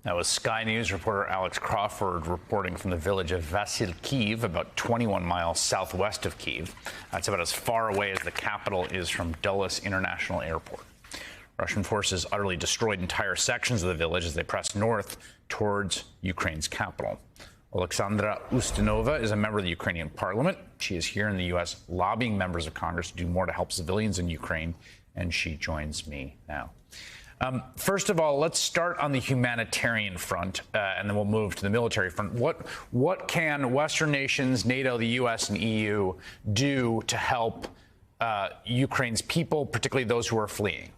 That was Sky News reporter Alex Crawford reporting from the village of Vasilkiv, about 21 miles southwest of Kyiv. That's about as far away as the capital is from Dulles International Airport. Russian forces utterly destroyed entire sections of the village as they pressed north towards Ukraine's capital. Alexandra Ustinova is a member of the Ukrainian parliament. She is here in the U.S. lobbying members of Congress to do more to help civilians in Ukraine, and she joins me now. First of all, let's start on the humanitarian front, and then we'll move to the military front. What can Western nations, NATO, the U.S., and EU do to help Ukraine's people, particularly those who are fleeing?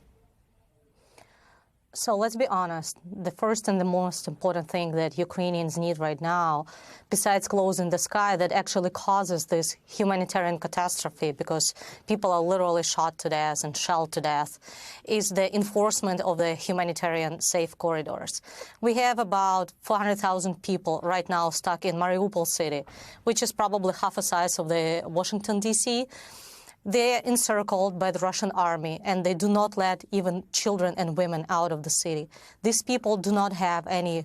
So let's be honest, the first and the most important thing that Ukrainians need right now, besides clothes in the sky, that actually causes this humanitarian catastrophe, because people are literally shot to death and shelled to death, is the enforcement of the humanitarian safe corridors. We have about 400,000 people right now stuck in Mariupol city, which is probably half the size of the Washington, D.C., They are encircled by the Russian army, and they do not let even children and women out of the city. These people do not have any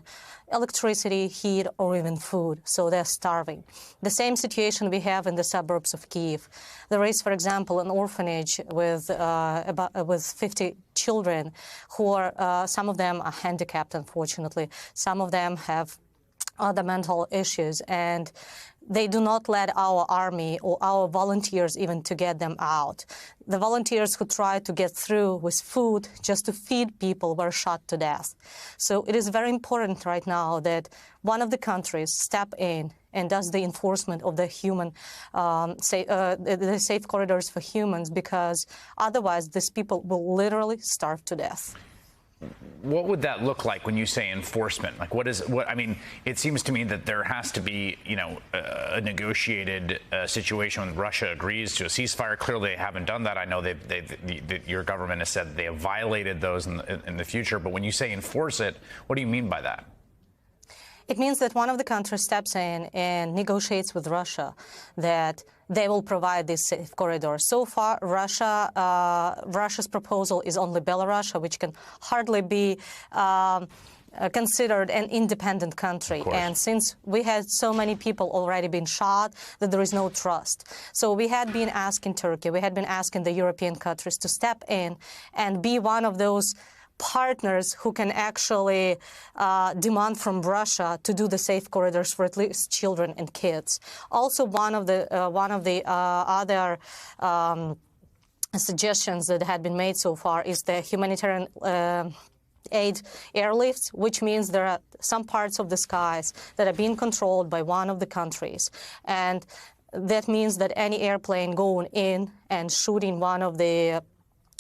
electricity, heat, or even food, so they're starving. The same situation we have in the suburbs of Kyiv. There is, for example, an orphanage with 50 children who are, some of them are handicapped, unfortunately. Some of them have other mental issues, and they do not let our army or our volunteers even to get them out. The volunteers who tried to get through with food just to feed people were shot to death. So it is very important right now that one of the countries step in and does the enforcement of the human, the safe corridors for humans, because otherwise these people will literally starve to death. What would that look like when you say enforcement? Like, I mean, it seems to me that there has to be, a negotiated situation when Russia agrees to a ceasefire. Clearly, they haven't done that. I know your government has said they have violated those in the future. But when you say enforce it, what do you mean by that? It means that one of the countries steps in and negotiates with Russia that they will provide this safe corridor. So far, Russia's proposal is only Belarus, which can hardly be considered an independent country. And since we had so many people already been shot, that there is no trust. So we had been asking Turkey, we had been asking the European countries to step in and be one of those partners who can actually demand from Russia to do the safe corridors for at least children and kids. Also, one of the other suggestions that had been made so far is the humanitarian aid airlifts, which means there are some parts of the skies that are being controlled by one of the countries, and that means that any airplane going in and shooting one of the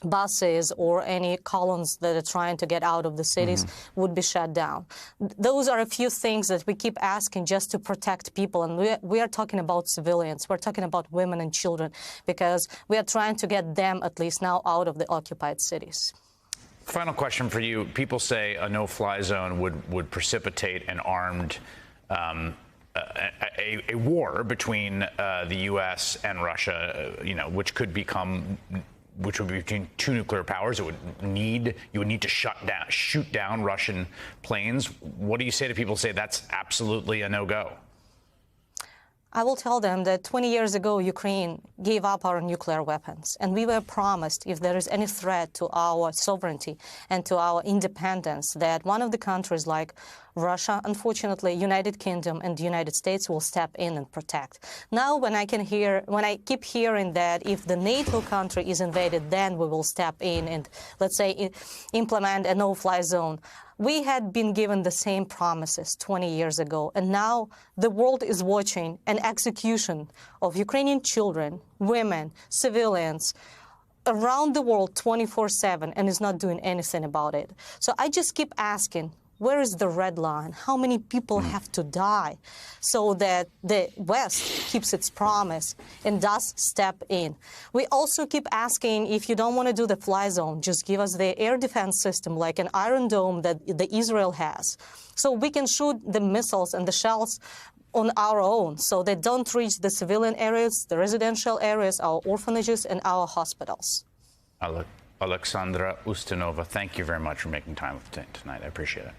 buses or any columns that are trying to get out of the cities would be shut down. Those are a few things that we keep asking just to protect people. And we are talking about civilians. We're talking about women and children, because we are trying to get them at least now out of the occupied cities. Final question for you. People say a no-fly zone would precipitate an armed a war between the U.S. and Russia, which would be between two nuclear powers. You would need to shoot down Russian planes. What do you say to people who say that's absolutely a no-go? I will tell them that 20 years ago, Ukraine gave up our nuclear weapons, and we were promised, if there is any threat to our sovereignty and to our independence, that one of the countries like Russia, unfortunately, United Kingdom and the United States will step in and protect. Now, when I keep hearing that if the NATO country is invaded, then we will step in and, let's say, implement a no-fly zone. We had been given the same promises 20 years ago, and now the world is watching an execution of Ukrainian children, women, civilians, around the world 24/7, and is not doing anything about it. So I just keep asking, where is the red line? How many people have to die so that the West keeps its promise and does step in? We also keep asking, if you don't want to do the fly zone, just give us the air defense system like an Iron Dome that Israel has, so we can shoot the missiles and the shells on our own, so they don't reach the civilian areas, the residential areas, our orphanages, and our hospitals. Alexandra Ustinova, thank you very much for making time tonight. I appreciate it.